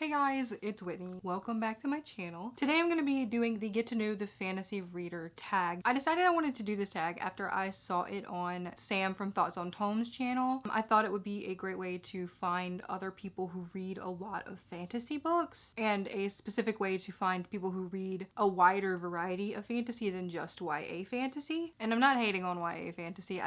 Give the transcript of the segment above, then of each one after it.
Hey guys, it's Whitney. Welcome back to my channel. Today I'm going to be doing the Get to Know the Fantasy Reader tag. I decided I wanted to do this tag after I saw it on Sam from Thoughts on Tomes channel. I thought it would be a great way to find other people who read a lot of fantasy books and a specific way to find people who read a wider variety of fantasy than just YA fantasy. And I'm not hating on YA fantasy.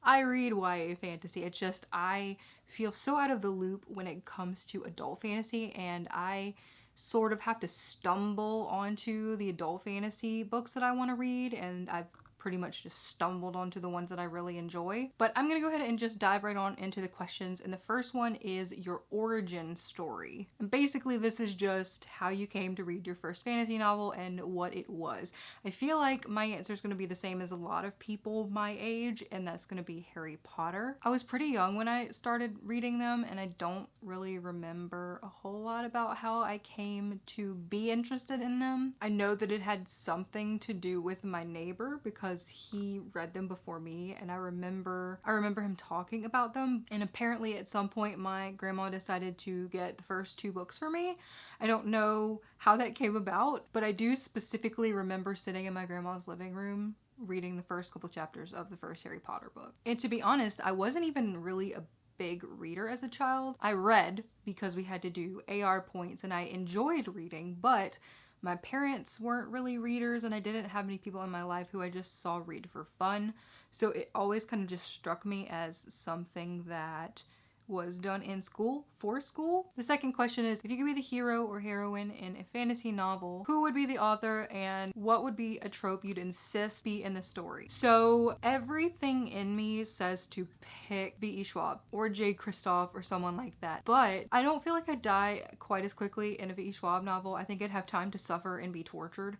I read YA fantasy. It's just I feel so out of the loop when it comes to adult fantasy, and I sort of have to stumble onto the adult fantasy books that I want to read, and I've pretty much just stumbled onto the ones that I really enjoy. But I'm gonna go ahead and just dive right on into the questions, and the first one is your origin story. And basically this is just how you came to read your first fantasy novel and what it was. I feel like my answer is gonna be the same as a lot of people my age, and that's gonna be Harry Potter. I was pretty young when I started reading them, and I don't really remember a whole lot about how I came to be interested in them. I know that it had something to do with my neighbor because he read them before me, and I remember him talking about them, and apparently at some point my grandma decided to get the first 2 books for me. I don't know how that came about, but I do specifically remember sitting in my grandma's living room reading the first couple chapters of the first Harry Potter book. And to be honest, I wasn't even really a big reader as a child. I read because we had to do AR points, and I enjoyed reading, but my parents weren't really readers, and I didn't have many people in my life who I just saw read for fun. So it always kind of just struck me as something that was done in school, for school. The second question is, if you could be the hero or heroine in a fantasy novel, who would be the author and what would be a trope you'd insist be in the story? So everything in me says to pick V.E. Schwab or J. Kristoff or someone like that, but I don't feel like I'd die quite as quickly in a V.E. Schwab novel. I think I'd have time to suffer and be tortured,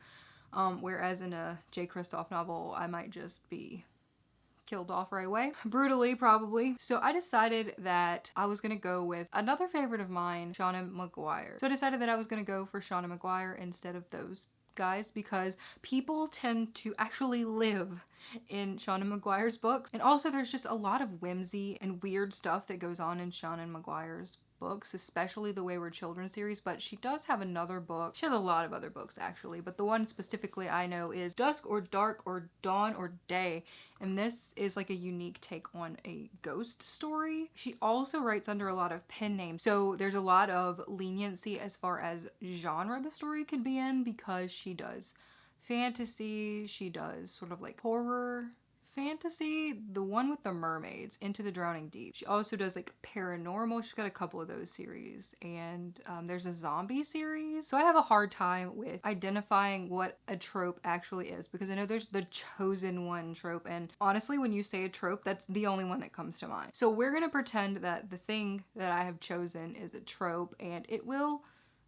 whereas in a J. Kristoff novel, I might just be killed off right away. Brutally, probably. So I decided that I was gonna go with another favorite of mine, Shauna Mcguire. So I decided that I was gonna go for Shauna Mcguire instead of those guys because people tend to actually live in Shauna Mcguire's books. And also there's just a lot of whimsy and weird stuff that goes on in Shauna Mcguire's books, especially the Wayward Children series, but she does have another book. She has a lot of other books actually, but the one specifically I know is Dusk or Dark or Dawn or Day, and this is like a unique take on a ghost story. She also writes under a lot of pen names, so there's a lot of leniency as far as genre the story could be in, because she does fantasy, she does sort of like horror fantasy, the one with the mermaids, Into the Drowning Deep. She also does like paranormal. She's got a couple of those series, and there's a zombie series. So I have a hard time with identifying what a trope actually is, because I know there's the chosen one trope, and honestly when you say a trope, that's the only one that comes to mind. So we're gonna pretend that the thing that I have chosen is a trope, and it will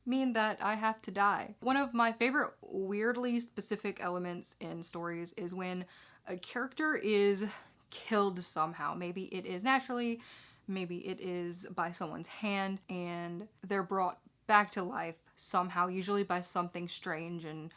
mean that I have to die. One of my favorite weirdly specific elements in stories is when a character is killed somehow. Maybe it is naturally, maybe it is by someone's hand, and they're brought back to life somehow, usually by something strange and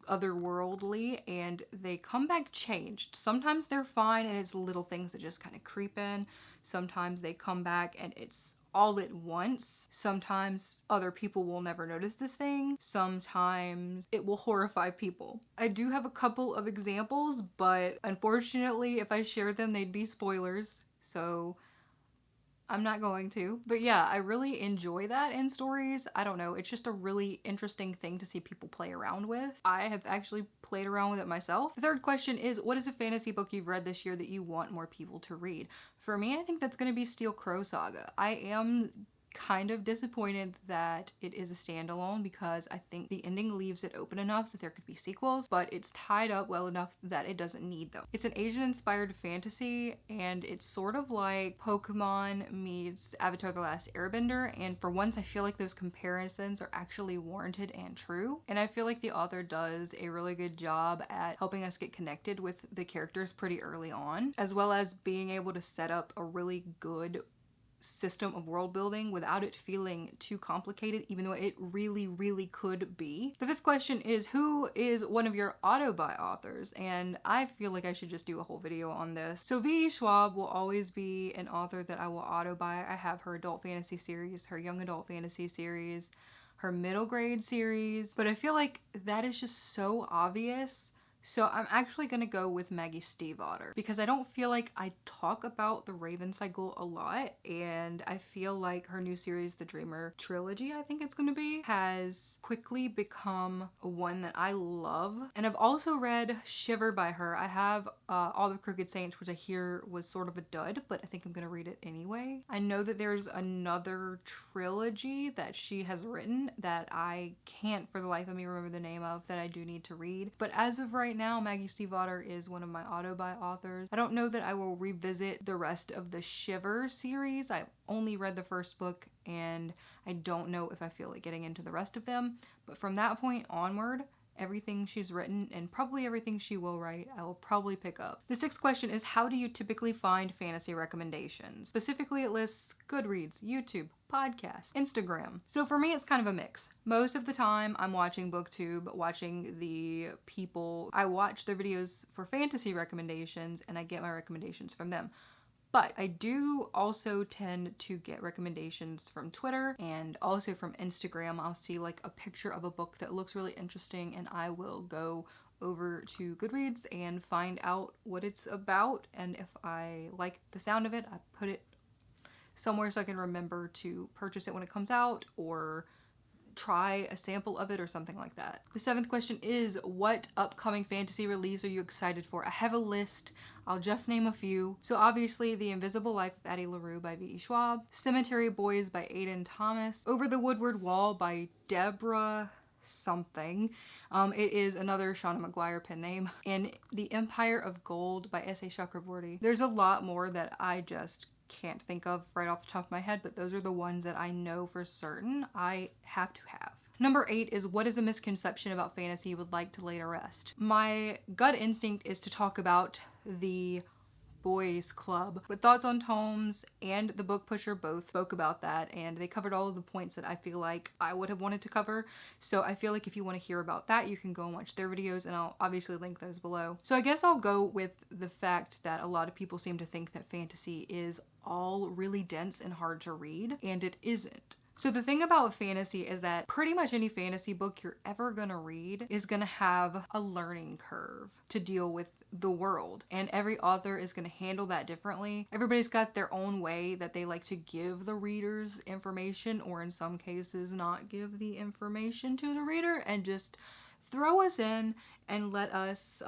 otherworldly, and they come back changed. Sometimes they're fine and it's little things that just kind of creep in. Sometimes they come back and it's all at once. Sometimes other people will never notice this thing. Sometimes it will horrify people. I do have a couple of examples, but unfortunately if I shared them they'd be spoilers, so I'm not going to. But yeah, I really enjoy that in stories. I don't know, it's just a really interesting thing to see people play around with. I have actually played around with it myself. The third question is, what is a fantasy book you've read this year that you want more people to read? For me, I think that's gonna be Steel Crow Saga. I am kind of disappointed that it is a standalone, because I think the ending leaves it open enough that there could be sequels, but it's tied up well enough that it doesn't need them. It's an Asian inspired fantasy, and it's sort of like Pokemon meets Avatar: The Last Airbender, and for once I feel like those comparisons are actually warranted and true, and I feel like the author does a really good job at helping us get connected with the characters pretty early on, as well as being able to set up a really good system of world building without it feeling too complicated, even though it really could be. The fifth question is, who is one of your auto-buy authors? And I feel like I should just do a whole video on this. So V.E. Schwab will always be an author that I will auto-buy. I have her adult fantasy series, her young adult fantasy series, her middle grade series, but I feel like that is just so obvious. So I'm actually gonna go with Maggie Stiefvater because I don't feel like I talk about the Raven cycle a lot, and I feel like her new series, the Dreamer Trilogy, I think it's gonna be, has quickly become one that I love. And I've also read Shiver by her. I have All the Crooked Saints, which I hear was sort of a dud, but I think I'm gonna read it anyway. I know that there's another trilogy that she has written that I can't for the life of me remember the name of, that I do need to read. But as of right now, Maggie Stiefvater is one of my auto-buy authors. I don't know that I will revisit the rest of the Shiver series. I only read the first book and I don't know if I feel like getting into the rest of them. But from that point onward, everything she's written and probably everything she will write, I will probably pick up. The sixth question is, how do you typically find fantasy recommendations? Specifically, it lists Goodreads, YouTube, podcasts, Instagram. So for me, it's kind of a mix. Most of the time I'm watching BookTube, watching the people. I watch their videos for fantasy recommendations and I get my recommendations from them. But I do also tend to get recommendations from Twitter and also from Instagram. I'll see like a picture of a book that looks really interesting and I will go over to Goodreads and find out what it's about. And if I like the sound of it, I put it somewhere so I can remember to purchase it when it comes out or try a sample of it or something like that. The seventh question is, what upcoming fantasy release are you excited for? I have a list. I'll just name a few. So obviously, The Invisible Life of Addie LaRue by V.E. Schwab, Cemetery Boys by Aidan Thomas, Over the Woodward Wall by Deborah something. It is another Shauna Mcguire pen name, and The Empire of Gold by S.A. Chakraborty. There's a lot more that I just can't think of right off the top of my head, but those are the ones that I know for certain I have to have. Number 8 is, what is a misconception about fantasy you would like to lay to rest? My gut instinct is to talk about the Boys Club, but Thoughts on Tomes and The Book Pusher both spoke about that, and they covered all of the points that I feel like I would have wanted to cover. So I feel like if you want to hear about that, you can go and watch their videos, and I'll obviously link those below. So I guess I'll go with the fact that a lot of people seem to think that fantasy is all really dense and hard to read, and it isn't. So the thing about fantasy is that pretty much any fantasy book you're ever gonna read is gonna have a learning curve to deal with the world, and every author is going to handle that differently. Everybody's got their own way that they like to give the readers information, or in some cases not give the information to the reader and just throw us in and let us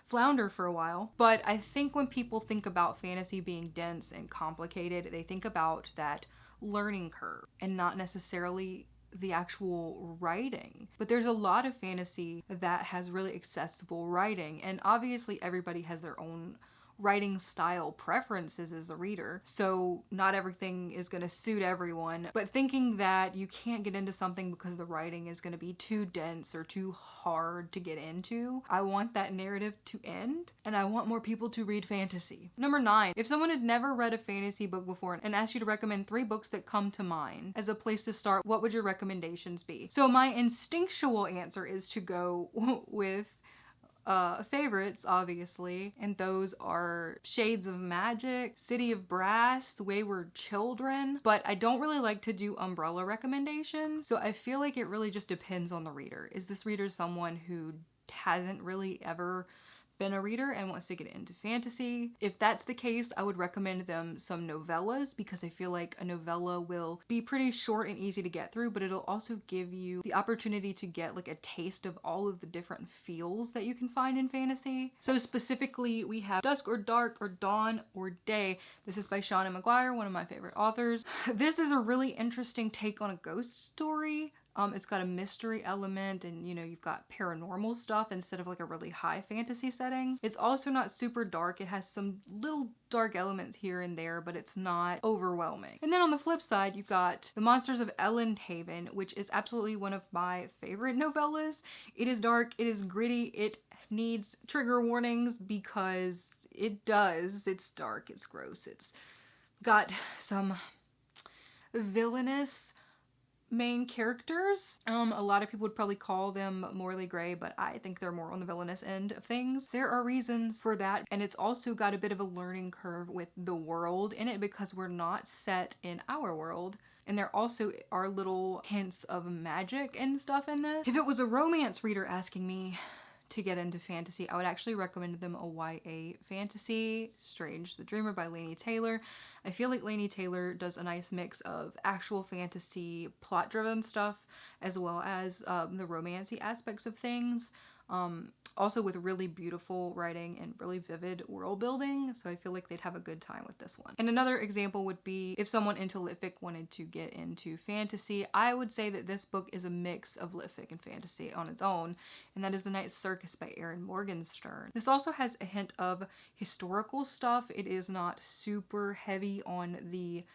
flounder for a while. But I think when people think about fantasy being dense and complicated, they think about that learning curve and not necessarily the actual writing. But there's a lot of fantasy that has really accessible writing, and obviously everybody has their own writing style preferences as a reader, so not everything is going to suit everyone. But thinking that you can't get into something because the writing is going to be too dense or too hard to get into, I want that narrative to end, and I want more people to read fantasy. Number 9, if someone had never read a fantasy book before and asked you to recommend 3 books that come to mind as a place to start, what would your recommendations be? So my instinctual answer is to go with favorites, obviously, and those are Shades of Magic, City of Brass, Wayward Children, but I don't really like to do umbrella recommendations, so I feel like it really just depends on the reader. Is this reader someone who hasn't really ever been a reader and wants to get into fantasy? If that's the case, I would recommend them some novellas, because I feel like a novella will be pretty short and easy to get through, but it'll also give you the opportunity to get like a taste of all of the different feels that you can find in fantasy. So specifically, we have Dusk or Dark or Dawn or Day. This is by Shauna Mcguire, one of my favorite authors. This is a really interesting take on a ghost story. It's got a mystery element, and you know, you've got paranormal stuff instead of like a really high fantasy setting. It's also not super dark. It has some little dark elements here and there, but it's not overwhelming. And then on the flip side, you've got The Monsters of Elendhaven, which is absolutely one of my favorite novellas. It is dark, it is gritty, it needs trigger warnings because it does. It's dark, it's gross, it's got some villainous main characters. A lot of people would probably call them morally gray, but I think they're more on the villainous end of things. There are reasons for that, and it's also got a bit of a learning curve with the world in it because we're not set in our world. And there also are little hints of magic and stuff in this. If it was a romance reader asking me to get into fantasy, I would actually recommend them a YA fantasy, Strange the Dreamer by Laini Taylor. I feel like Laini Taylor does a nice mix of actual fantasy, plot-driven stuff, as well as the romancy aspects of things. Also with really beautiful writing and really vivid world building, so I feel like they'd have a good time with this one. And another example would be if someone into litfic wanted to get into fantasy, I would say that this book is a mix of litfic and fantasy on its own, and that is The Night Circus by Erin Morgenstern. This also has a hint of historical stuff. It is not super heavy on the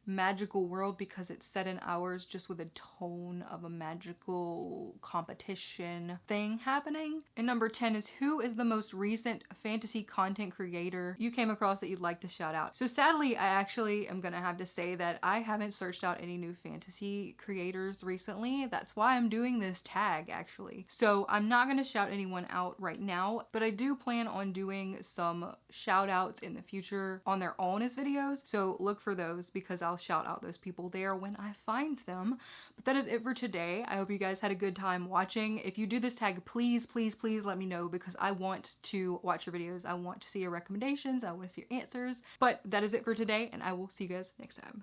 magical world because it's set in ours, just with a tone of a magical competition thing happening. And number 10 is, who is the most recent fantasy content creator you came across that you'd like to shout out? So sadly, I actually am gonna have to say that I haven't searched out any new fantasy creators recently. That's why I'm doing this tag actually. So I'm not gonna shout anyone out right now, but I do plan on doing some shout outs in the future on their own as videos. So look for those because I'll shout out those people there when I find them. But that is it for today. I hope you guys had a good time watching. If you do this tag, please, please, please let me know because I want to watch your videos. I want to see your recommendations. I want to see your answers. But that is it for today, and I will see you guys next time.